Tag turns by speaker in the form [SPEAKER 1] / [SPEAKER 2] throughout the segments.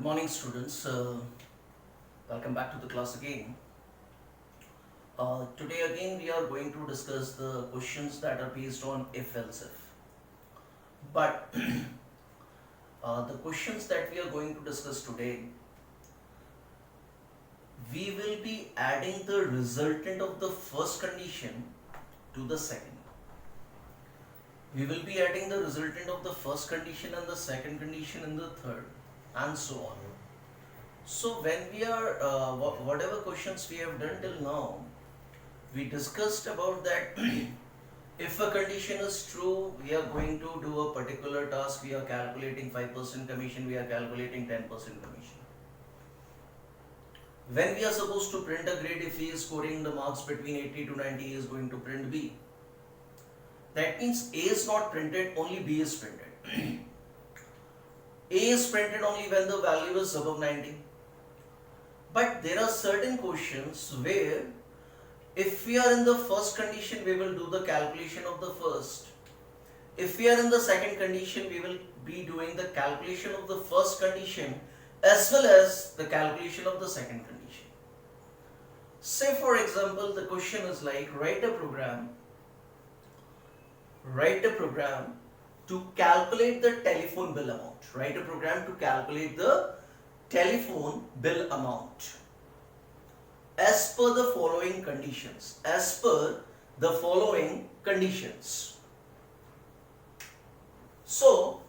[SPEAKER 1] morning, students. Welcome back to the class again. Today again we are going to discuss the questions that are based on if-else if. But the questions that we are going to discuss today, we will be adding the resultant of the first condition to the second. We will be adding the resultant of the first condition and the second condition in the third, and so on. So when we are whatever questions we have done till now, we discussed about that if a condition is true, we are going to do a particular task, we are calculating 5% commission, we are calculating 10% commission. When we are supposed to print a grade, if he is scoring the marks between 80 to 90, he is going to print B. That means A is not printed, only B is printed. A is printed only when the value is above 90. But there are certain questions where if we are in the first condition, we will do the calculation of the first. If we are in the second condition, we will be doing the calculation of the first condition as well as the calculation of the second condition. Say for example, the question is like write a program to calculate the telephone bill amount. Write a program to calculate the telephone bill amount as per the following conditions. As per the following conditions. So,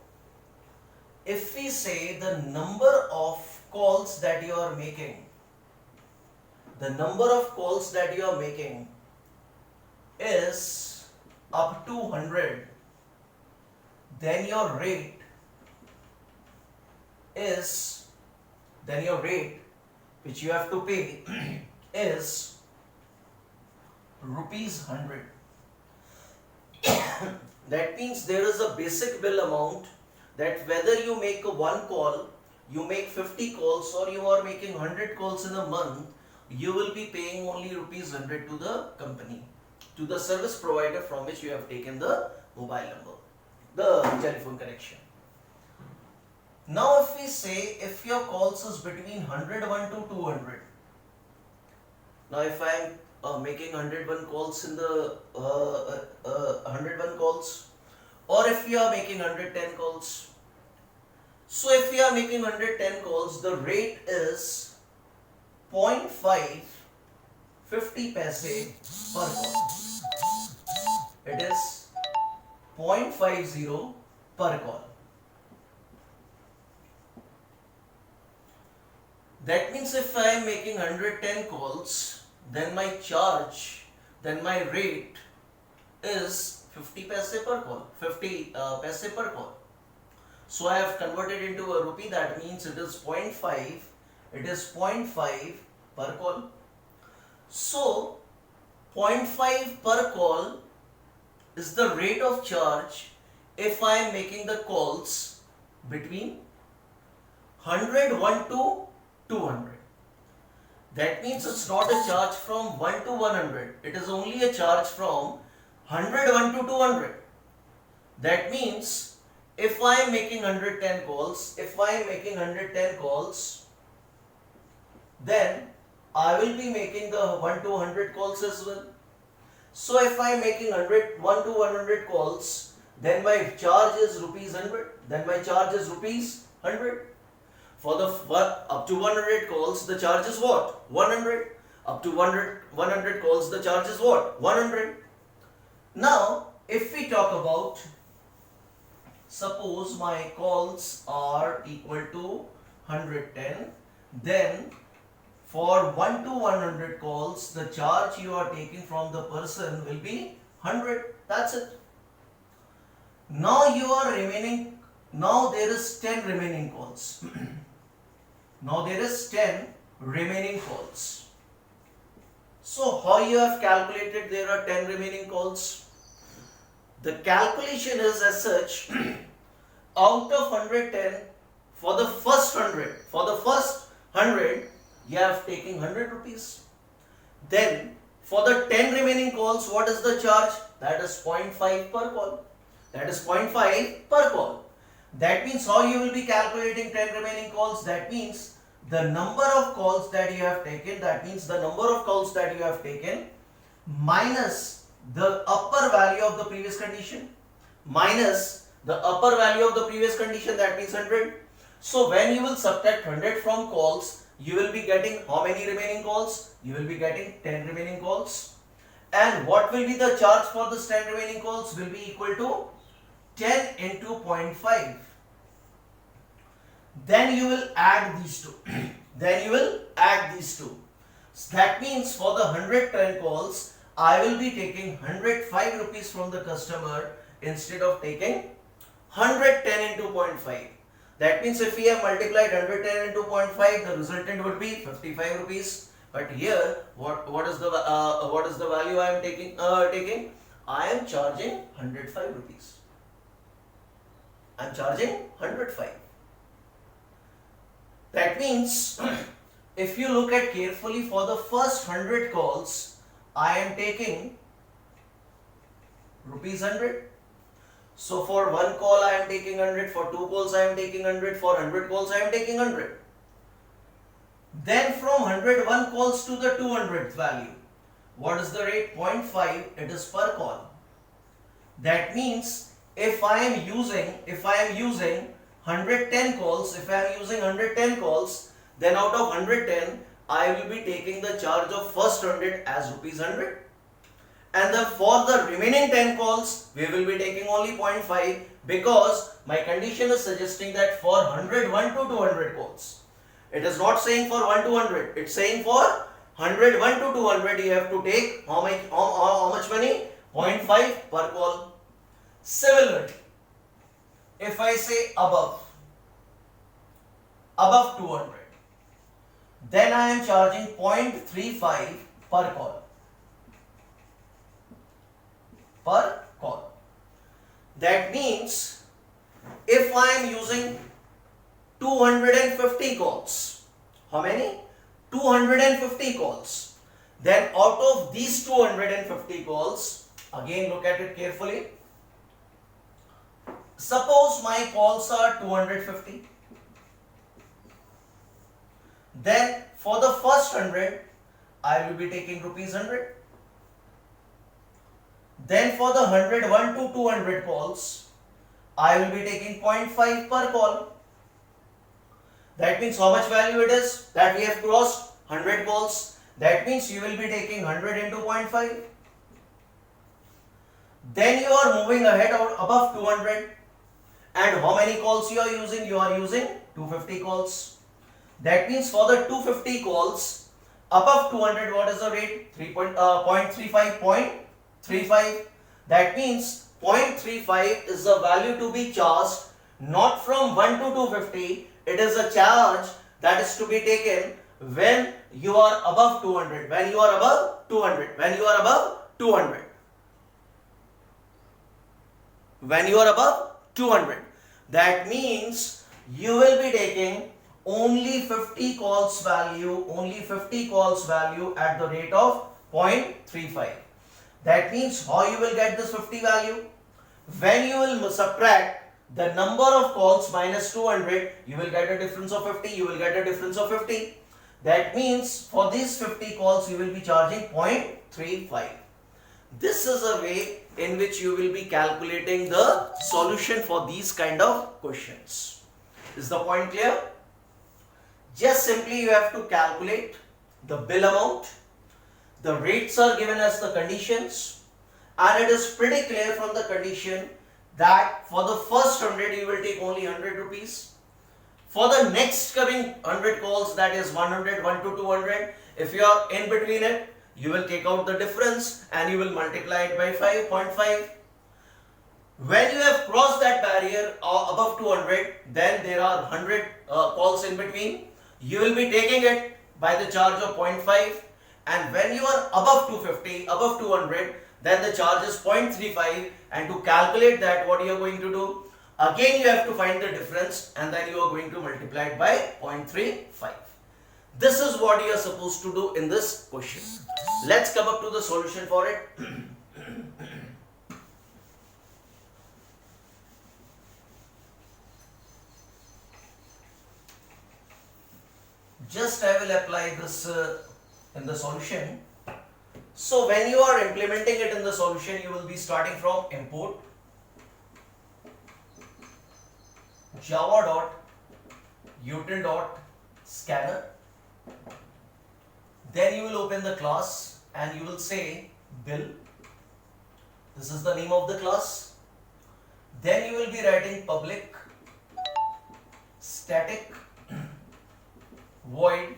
[SPEAKER 1] if we say the number of calls that you are making, is up to 100, then your rate which you have to pay is rupees 100. That means there is a basic bill amount that whether you make one call, you make 50 calls, or you are making 100 calls in a month, you will be paying only rupees 100 to the company, to the service provider from which you have taken the mobile number, the telephone connection. Now if we say if your calls is between 101 to 200, now if I am making 101 calls in the 101 calls, or if we are making 110 calls, so if we are making 110 calls, the rate is 0.5 50 paise per call. It is 0.50 per call. That means if I am making 110 calls, then my rate is 50 paise per call, 50 paise per call. So I have converted into a rupee, that means it is 0.5, per call. So 0.5 per call is the rate of charge if I am making the calls between 101 to 200. That means it's not a charge from 1 to 100. It is only a charge from 101 to 200. That means if I am making 110 calls, then I will be making the 1 to 100 calls as well. So if I am making 1 to 100 calls, then my charge is rupees 100. For the up to 100 calls, the charge is what? 100. Up to 100 calls, the charge is what? 100. Now, if we talk about, suppose my calls are equal to 110, then for 1 to 100 calls, the charge you are taking from the person will be 100. That's it. Now there is 10 remaining calls. So how you have calculated there are 10 remaining calls? The calculation is as such, out of 110, for the first 100, you have taken 100 rupees. Then for the 10 remaining calls, what is the charge? That is 0.5 per call. That means how you will be calculating 10 remaining calls? That means the number of calls that you have taken, that means the number of calls that you have taken minus the upper value of the previous condition, minus the upper value of the previous condition, that means 100. So when you will subtract 100 from calls, you will be getting how many remaining calls? You will be getting 10 remaining calls. And what will be the charge for this 10 remaining calls? Will be equal to 10 into 0.5. Then you will add these two. Then you will add these two. So that means for the 110 calls, I will be taking 105 rupees from the customer instead of taking 110 into 0.5. That means if we have multiplied 110 into 0.5, the resultant would be 55 rupees. But here, what is the value I am taking? I am charging 105 rupees. I am charging 105. That means if you look at carefully, for the first 100 calls, I am taking rupees 100. So for one call I am taking 100, for two calls I am taking 100, for 100 calls I am taking 100. Then from 101 calls to the 200th value, what is the rate? 0.5, it is per call. That means if I am using 110 calls, then out of 110, I will be taking the charge of first 100 as rupees 100. And then for the remaining 10 calls, we will be taking only 0.5 because my condition is suggesting that for 101 to 200 calls. It is not saying for 1 to 100. It's saying for 101 to 200 you have to take how much money? 0.5 per call. Similarly, if I say above 200, then I am charging 0.35 per call. Per call. That means if I am using 250 calls, how many? 250 calls. Then out of these 250 calls, again look at it carefully. Suppose my calls are 250. Then for the first 100, I will be taking rupees 100. Then for the 101 to 200 calls, I will be taking 0.5 per call. That means how much value it is that we have crossed? 100 calls. That means you will be taking 100 into 0.5. Then you are moving ahead above 200. And how many calls you are using? You are using 250 calls. That means for the 250 calls, above 200, what is the rate? 0.35. That means 0.35 is the value to be charged not from 1 to 250. It is a charge that is to be taken when you are above 200. When you are above 200. When you are above 200. When you are above 200. That means you will be taking only 50 calls value at the rate of 0.35. That means how you will get this 50 value? When you will subtract the number of calls minus 200, you will get a difference of 50. That means for these 50 calls, you will be charging 0.35. This is a way in which you will be calculating the solution for these kind of questions. Is the point clear? Just simply you have to calculate the bill amount. The rates are given as the conditions, and it is pretty clear from the condition that for the first 100 you will take only 100 rupees. For the next coming 100 calls, that is 100, 1 to 200, if you are in between it, you will take out the difference and you will multiply it by 5.5. When you have crossed that barrier above 200, then there are 100 calls in between. You will be taking it by the charge of 0.5, and when you are above 250, above 200, then the charge is 0.35, and to calculate that, what you are going to do? Again you have to find the difference and then you are going to multiply it by 0.35. This is what you are supposed to do in this question. Let's come up to the solution for it. Just I will apply this in the solution. So when you are implementing it in the solution, you will be starting from import java.util.scanner. Then you will open the class and you will say bill. This is the name of the class. Then you will be writing public static void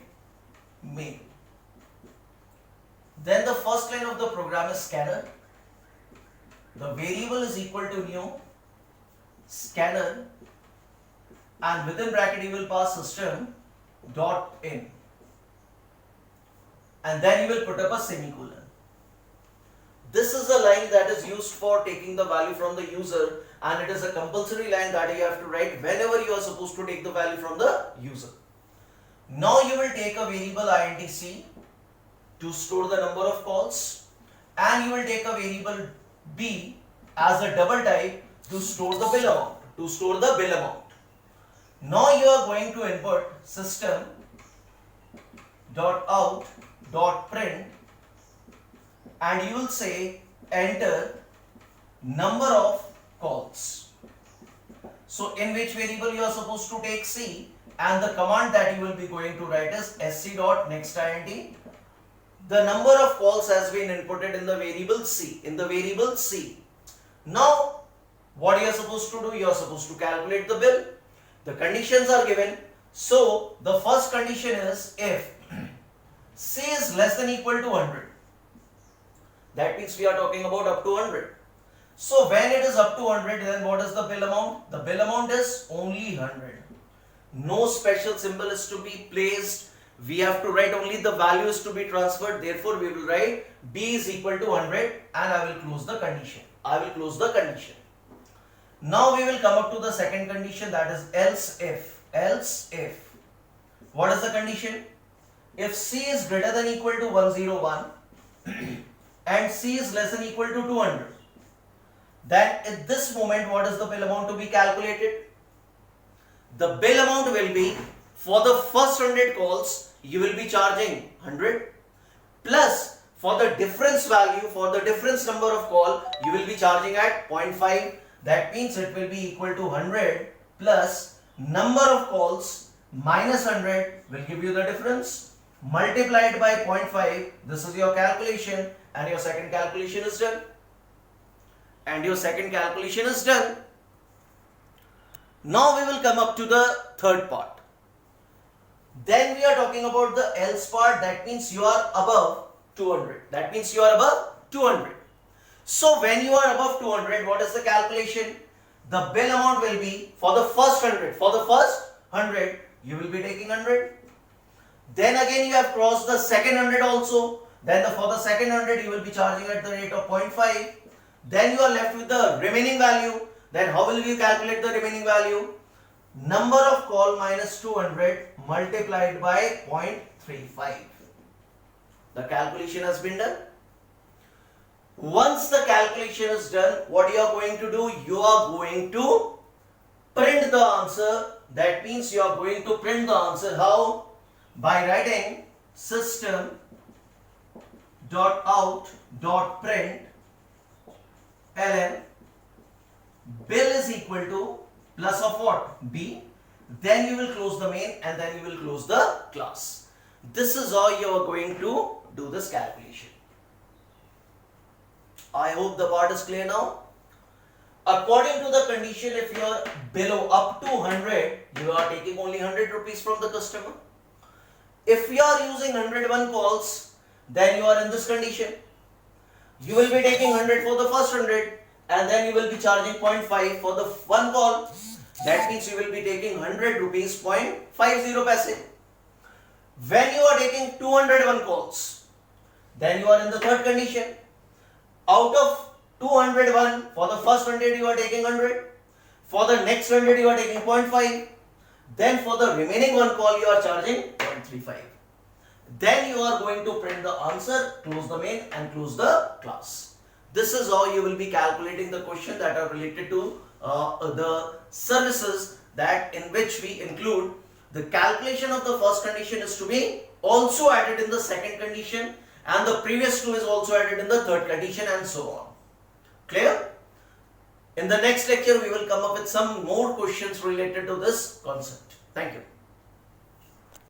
[SPEAKER 1] main. Then the first line of the program is scanner. The variable is equal to new scanner, and within bracket you will pass system dot in, and then you will put up a semicolon. This is a line that is used for taking the value from the user, and it is a compulsory line that you have to write whenever you are supposed to take the value from the user. Now you will take a variable int c to store the number of calls, and you will take a variable b as a double type to store the bill amount. Now you are going to input system.out.print, and you will say enter number of calls. So in which variable you are supposed to take c, and the command that you will be going to write is sc.nextInt. The number of calls has been inputted in the variable c. Now what you are supposed to do? You are supposed to calculate the bill. The conditions are given. So the first condition is if c is less than equal to 100. That means we are talking about up to 100. So when it is up to 100, then what is the bill amount? The bill amount is only 100. No special symbol is to be placed. We have to write only the values to be transferred. Therefore, we will write b is equal to 100, and I will close the condition. Now we will come up to the second condition, that is else if. What is the condition? If c is greater than equal to 101 and c is less than equal to 200, then at this moment what is the bill amount to be calculated? The bill amount will be, for the first 100 calls you will be charging 100, plus for the difference value, for the difference number of call, you will be charging at 0.5. That means it will be equal to 100 plus number of calls minus 100 will give you the difference, multiplied by 0.5. This is your calculation, and your second calculation is done. Now we will come up to the third part. Then we are talking about the else part. That means you are above 200. So when you are above 200, what is the calculation? The bill amount will be for the first 100. You will be taking 100. Then again you have crossed the second 100 also. Then for the second 100 you will be charging at the rate of 0.5. Then you are left with the remaining value. Then how will you calculate the remaining value? Number of call minus 200 multiplied by 0.35. The calculation has been done. Once the calculation is done, what you are going to do? You are going to print the answer. That means you are going to print the answer. How? By writing system.out.print ln bill is equal to plus of what? B. Then you will close the main, and then you will close the class. This is how you are going to do this calculation. I hope the part is clear now. According to the condition, if you are below up to 100, you are taking only 100 rupees from the customer. If you are using 101 calls, then you are in this condition. You will be taking 100 for the first 100, and then you will be charging 0.5 for the one call. That means you will be taking 100 rupees 0.50 paise. When you are taking 201 calls, then you are in the third condition. Out of 201, for the first 100 you are taking 100. For the next 100 you are taking 0.5. Then for the remaining one call you are charging 0.35. Then you are going to print the answer, close the main and close the class. This is how you will be calculating the question that are related to the services that in which we include the calculation of the first condition is to be also added in the second condition, and the previous two is also added in the third condition, and so on. Clear? In the next lecture, we will come up with some more questions related to this concept. Thank you.